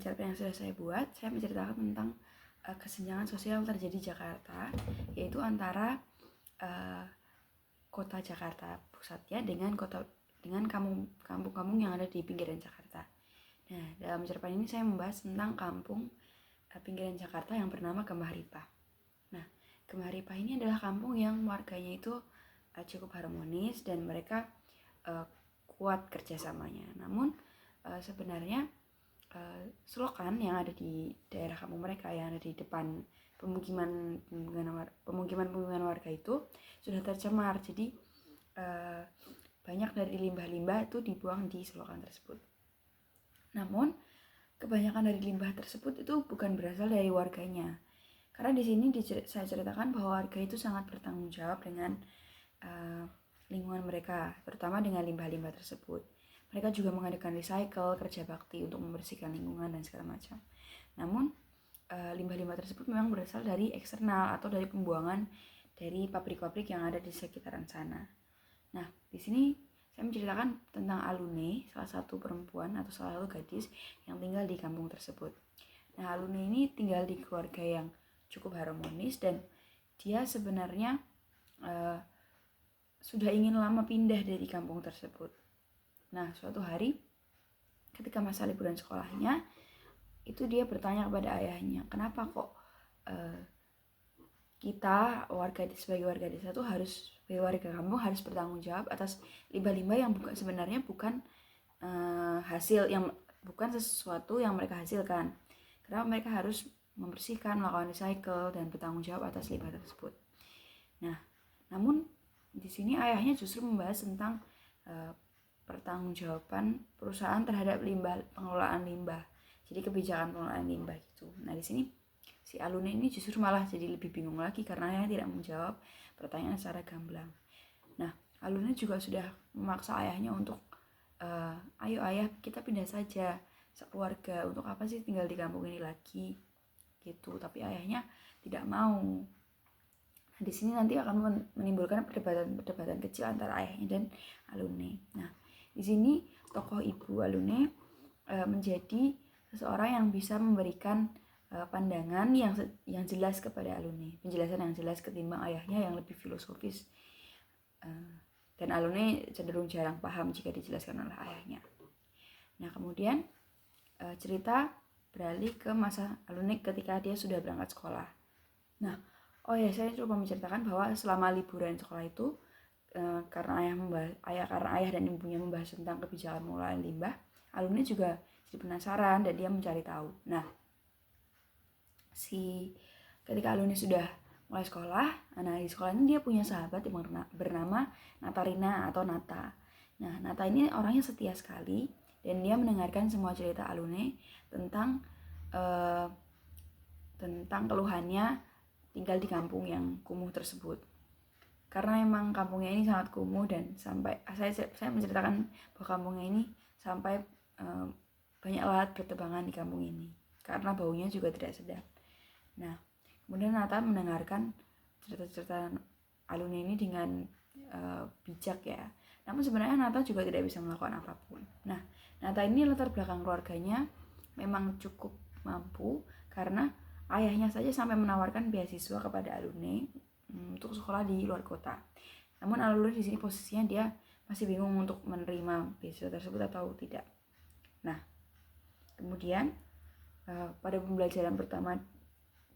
cerpen yang sudah saya buat, saya menceritakan tentang kesenjangan sosial yang terjadi di Jakarta, yaitu antara kota Jakarta pusatnya dengan kampung-kampung yang ada di pinggiran Jakarta. Nah, dalam cerpen ini saya membahas tentang kampung pinggiran Jakarta yang bernama Gemahripa. Nah, Gemahripa ini adalah kampung yang warganya itu cukup harmonis dan mereka kuat kerjasamanya. Namun sebenarnya selokan yang ada di daerah kampung mereka, yang ada di depan pemukiman warga itu sudah tercemar. Jadi banyak dari limbah-limbah itu dibuang di selokan tersebut. Namun kebanyakan dari limbah tersebut itu bukan berasal dari warganya. Karena di sini saya ceritakan bahwa warga itu sangat bertanggung jawab dengan lingkungan mereka, terutama dengan limbah-limbah tersebut. Mereka juga mengadakan recycle, kerja bakti untuk membersihkan lingkungan dan segala macam. Namun limbah-limbah tersebut memang berasal dari eksternal atau dari pembuangan dari pabrik-pabrik yang ada di sekitaran sana. Nah, di sini saya menceritakan tentang Alune, salah satu perempuan atau salah satu gadis yang tinggal di kampung tersebut. Nah, Alune ini tinggal di keluarga yang cukup harmonis dan dia sebenarnya sudah ingin lama pindah dari kampung tersebut. Nah, suatu hari ketika masa liburan sekolahnya, itu dia bertanya kepada ayahnya, kenapa kok kita sebagai warga desa tuh harus, sebagai warga kampung harus bertanggung jawab atas limbah-limbah yang sebenarnya bukan hasil yang bukan sesuatu yang mereka hasilkan. Karena mereka harus membersihkan, melakukan recycle dan bertanggung jawab atas limbah tersebut. Nah, namun di sini ayahnya justru membahas tentang pertanggungjawaban perusahaan terhadap pengelolaan limbah. Jadi kebijakan pengelolaan limbah gitu. Nah, di sini si Alune ini justru malah jadi lebih bingung lagi karena ayahnya tidak menjawab pertanyaan secara gamblang. Nah, Alune juga sudah memaksa ayahnya untuk ayo ayah, kita pindah saja sekeluarga, untuk apa sih tinggal di kampung ini lagi gitu. Tapi ayahnya tidak mau. Nah, di sini nanti akan menimbulkan perdebatan kecil antara ayahnya dan Alune. Nah, di sini tokoh ibu Alune menjadi seseorang yang bisa memberikan pandangan yang jelas kepada Alune, penjelasan yang jelas ketimbang ayahnya yang lebih filosofis. Dan Alune cenderung jarang paham jika dijelaskan oleh ayahnya. Nah, kemudian cerita beralih ke masa Alune ketika dia sudah berangkat sekolah. Nah, saya coba menceritakan bahwa selama liburan sekolah itu karena ayah dan ibunya membahas tentang kebijakan pengelolaan limbah, Alune juga jadi penasaran dan dia mencari tahu. Nah, ketika Alune sudah mulai sekolah, di sekolah ini dia punya sahabat yang bernama Natarina atau Nata. Nah, Nata ini orangnya setia sekali dan dia mendengarkan semua cerita Alune tentang keluhannya tinggal di kampung yang kumuh tersebut. Karena emang kampungnya ini sangat kumuh dan sampai saya menceritakan bahwa kampungnya ini sampai banyak lalat bertebangan di kampung ini karena baunya juga tidak sedap. Nah, kemudian Nata mendengarkan cerita-cerita Alune ini dengan bijak ya. Namun sebenarnya Nata juga tidak bisa melakukan apapun. Nah, Nata ini latar belakang keluarganya memang cukup mampu karena ayahnya saja sampai menawarkan beasiswa kepada Alune untuk sekolah di luar kota. Namun Alune di sini posisinya dia masih bingung untuk menerima beasiswa tersebut atau tidak. Nah, kemudian pada pembelajaran pertama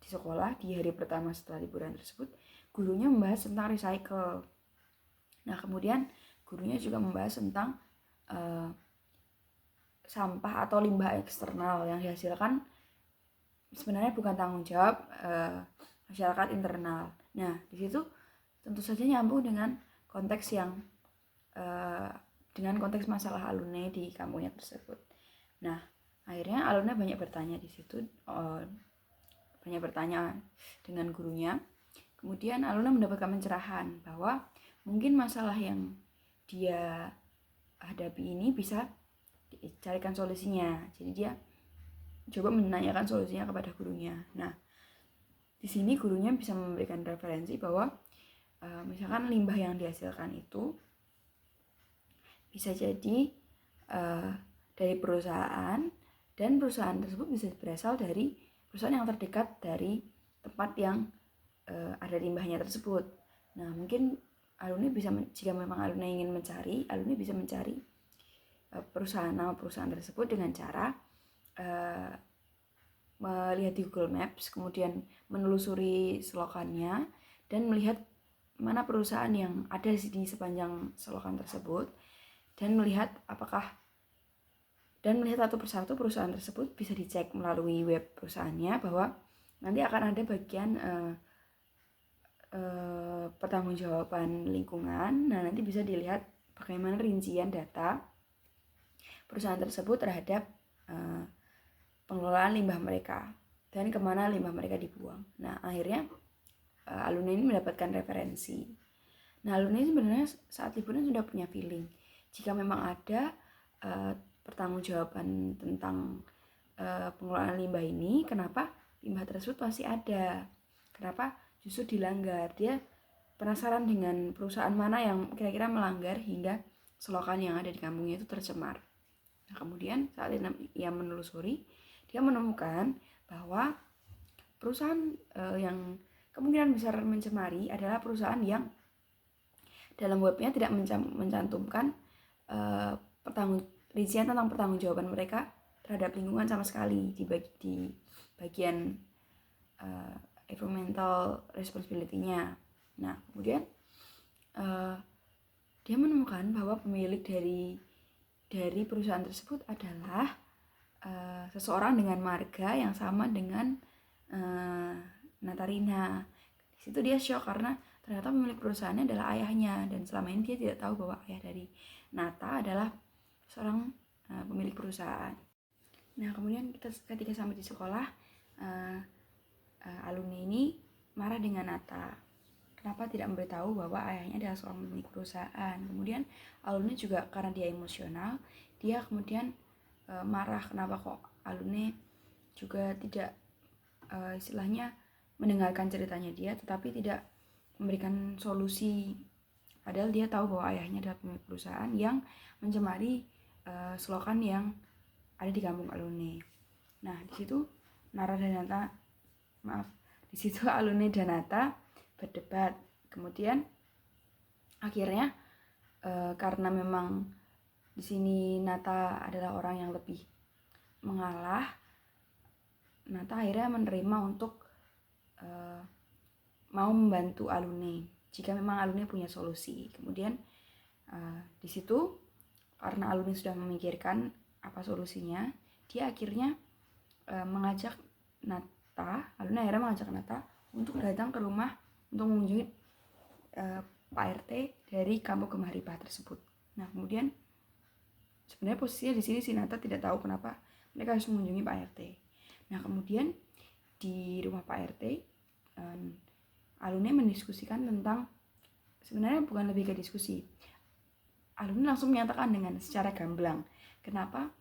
di sekolah, di hari pertama setelah liburan tersebut, gurunya membahas tentang recycle. Nah, kemudian gurunya juga membahas tentang sampah atau limbah eksternal yang dihasilkan sebenarnya bukan tanggung jawab masyarakat internal. Nah, di situ tentu saja nyambung dengan konteks dengan konteks masalah Alune di kampungnya tersebut. Nah, akhirnya Alune banyak bertanya di situ, banyak bertanya dengan gurunya. Kemudian Alune mendapatkan pencerahan bahwa mungkin masalah yang dia hadapi ini bisa dicarikan solusinya. Jadi dia coba menanyakan solusinya kepada gurunya. Nah, di sini gurunya bisa memberikan referensi bahwa misalkan limbah yang dihasilkan itu bisa jadi dari perusahaan Dan perusahaan tersebut bisa berasal dari perusahaan yang terdekat dari tempat yang ada limbahnya tersebut. Nah, mungkin alumni bisa, jika memang alumni ingin mencari, alumni bisa mencari nama perusahaan tersebut dengan cara melihat di Google Maps, kemudian menelusuri selokannya dan melihat mana perusahaan yang ada di sepanjang selokan tersebut, dan melihat satu persatu perusahaan tersebut bisa dicek melalui web perusahaannya, bahwa nanti akan ada bagian pertanggungjawaban lingkungan. Nah, nanti bisa dilihat bagaimana rincian data perusahaan tersebut terhadap pengelolaan limbah mereka dan kemana limbah mereka dibuang. Nah, akhirnya alumni ini mendapatkan referensi. Nah, alumni sebenarnya saat liburan sudah punya feeling. Jika memang ada pertanggungjawaban tentang pengelolaan limbah ini, kenapa limbah tersebut masih ada? Kenapa justru dilanggar? Dia penasaran dengan perusahaan mana yang kira-kira melanggar hingga selokan yang ada di kampungnya itu tercemar. Nah, kemudian saat ia menelusuri, dia menemukan bahwa perusahaan yang kemungkinan besar mencemari adalah perusahaan yang dalam webnya tidak mencantumkan rincian tentang pertanggungjawaban mereka terhadap lingkungan sama sekali di bagian environmental responsibility-nya. Nah, kemudian dia menemukan bahwa pemilik dari perusahaan tersebut adalah seseorang dengan marga yang sama dengan Natarina. Di situ dia shock karena ternyata pemilik perusahaannya adalah ayahnya, dan selama ini dia tidak tahu bahwa ayah dari Nata adalah seorang pemilik perusahaan. Nah, kemudian ketika sampai di sekolah, alumni ini marah dengan Nata. Kenapa tidak memberitahu bahwa ayahnya adalah seorang pemilik perusahaan? Kemudian alumni juga karena dia emosional, dia kemudian marah kenapa kok alumni juga tidak istilahnya mendengarkan ceritanya dia, tetapi tidak memberikan solusi. Padahal dia tahu bahwa ayahnya adalah pemilik perusahaan yang mencemari selokan yang ada di kampung alumni. Nah, di situ alumni dan Nata berdebat. Kemudian akhirnya karena memang di sini Nata adalah orang yang lebih mengalah, Nata akhirnya menerima untuk mau membantu alumni jika memang alumni punya solusi. Kemudian di situ karena alumni sudah memikirkan apa solusinya, dia akhirnya mengajak Nata untuk datang ke rumah untuk mengunjungi Pak RT dari kampung Kemah Ripah tersebut. Nah, kemudian sebenarnya posisinya di sini si Nata tidak tahu kenapa mereka harus mengunjungi Pak RT. Nah, kemudian di rumah Pak RT, alumni mendiskusikan tentang, sebenarnya bukan lebih ke diskusi, alumni langsung menyatakan dengan secara gamblang kenapa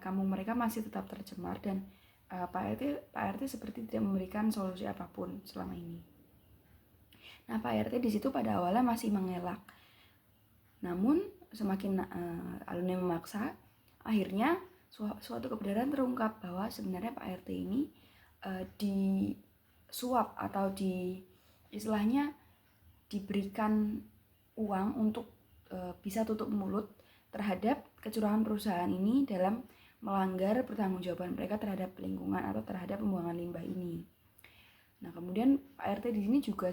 kampung mereka masih tetap tercemar, dan Pak RT seperti tidak memberikan solusi apapun selama ini. Nah, Pak RT di situ pada awalnya masih mengelak. Namun semakin alumni memaksa, akhirnya suatu kebenaran terungkap bahwa sebenarnya Pak RT ini disuap atau istilahnya diberikan uang untuk bisa tutup mulut terhadap kecurangan perusahaan ini dalam melanggar pertanggungjawaban mereka terhadap lingkungan atau terhadap pembuangan limbah ini. Nah, kemudian Pak RT di sini juga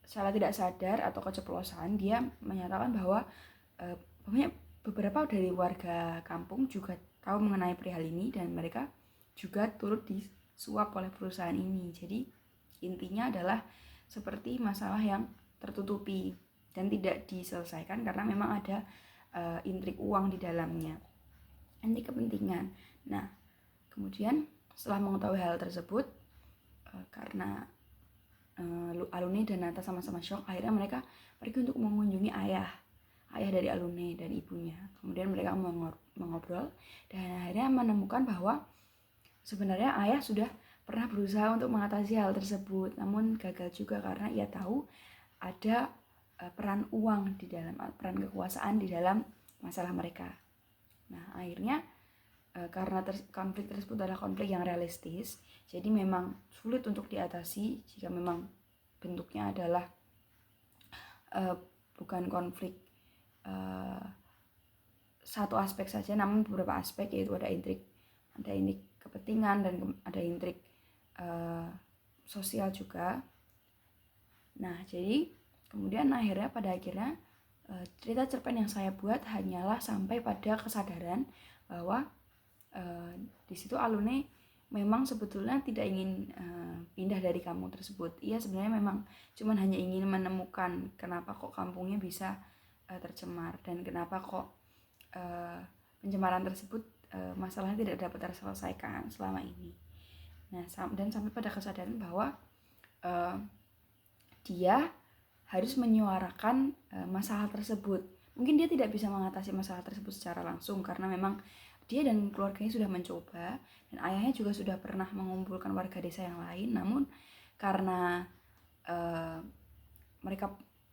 secara tidak sadar atau keceplosan dia menyatakan bahwa beberapa dari warga kampung juga tahu mengenai perihal ini dan mereka juga turut disuap oleh perusahaan ini. Jadi intinya adalah seperti masalah yang tertutupi dan tidak diselesaikan karena memang ada intrik uang di dalamnya, intrik kepentingan. Nah, kemudian setelah mengetahui hal tersebut, karena alumni dan Nata sama-sama shock, akhirnya mereka pergi untuk mengunjungi ayah dari alumni dan ibunya. Kemudian mereka mengobrol dan akhirnya menemukan bahwa sebenarnya ayah sudah pernah berusaha untuk mengatasi hal tersebut, namun gagal juga karena ia tahu ada peran uang di dalam, peran kekuasaan di dalam masalah mereka. Nah, akhirnya karena konflik tersebut adalah konflik yang realistis, jadi memang sulit untuk diatasi jika memang bentuknya adalah bukan konflik satu aspek saja, namun beberapa aspek, yaitu ada intrik kepentingan dan ada intrik sosial juga. Nah, jadi kemudian pada akhirnya cerita cerpen yang saya buat hanyalah sampai pada kesadaran bahwa di situ Alune memang sebetulnya tidak ingin pindah dari kampung tersebut. Ia sebenarnya memang cuman hanya ingin menemukan kenapa kok kampungnya bisa tercemar dan kenapa kok pencemaran tersebut masalahnya tidak dapat terselesaikan selama ini. Nah, dan sampai pada kesadaran bahwa dia harus menyuarakan masalah tersebut. Mungkin dia tidak bisa mengatasi masalah tersebut secara langsung karena memang dia dan keluarganya sudah mencoba, dan ayahnya juga sudah pernah mengumpulkan warga desa yang lain, namun karena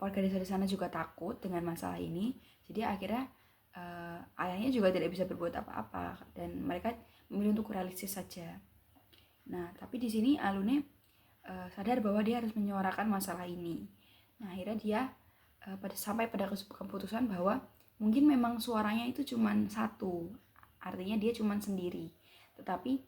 warga desa di sana juga takut dengan masalah ini, jadi akhirnya ayahnya juga tidak bisa berbuat apa-apa dan mereka memilih untuk realistis saja. Nah, tapi di sini Alune sadar bahwa dia harus menyuarakan masalah ini. Nah, akhirnya dia sampai pada keputusan bahwa mungkin memang suaranya itu cuma satu, artinya dia cuma sendiri. Tetapi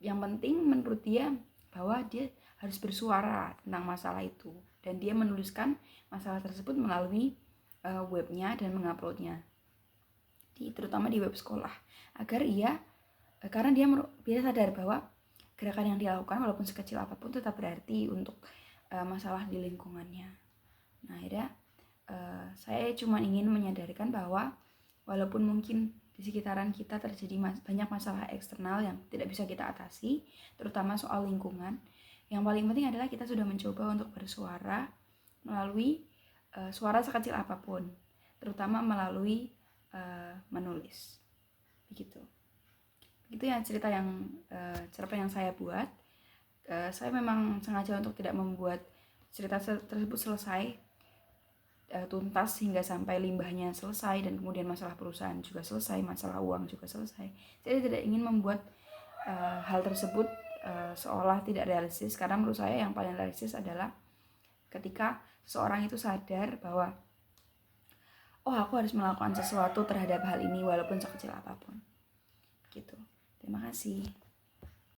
yang penting menurut dia bahwa dia harus bersuara tentang masalah itu, dan dia menuliskan masalah tersebut melalui webnya dan menguploadnya terutama di web sekolah, agar karena dia sadar bahwa gerakan yang dilakukan walaupun sekecil apapun tetap berarti untuk masalah di lingkungannya. Nah, akhirnya saya cuma ingin menyadarkan bahwa walaupun mungkin di sekitaran kita terjadi banyak masalah eksternal yang tidak bisa kita atasi, terutama soal lingkungan, yang paling penting adalah kita sudah mencoba untuk bersuara melalui suara sekecil apapun, terutama melalui menulis. Begitu ya cerita cerpen yang saya buat. Saya memang sengaja untuk tidak membuat cerita tersebut selesai tuntas hingga sampai limbahnya selesai dan kemudian masalah perusahaan juga selesai, masalah uang juga selesai. Saya tidak ingin membuat hal tersebut seolah tidak realistis, karena menurut saya yang paling realistis adalah ketika seseorang itu sadar bahwa aku harus melakukan sesuatu terhadap hal ini walaupun sekecil apapun. Gitu. Terima kasih.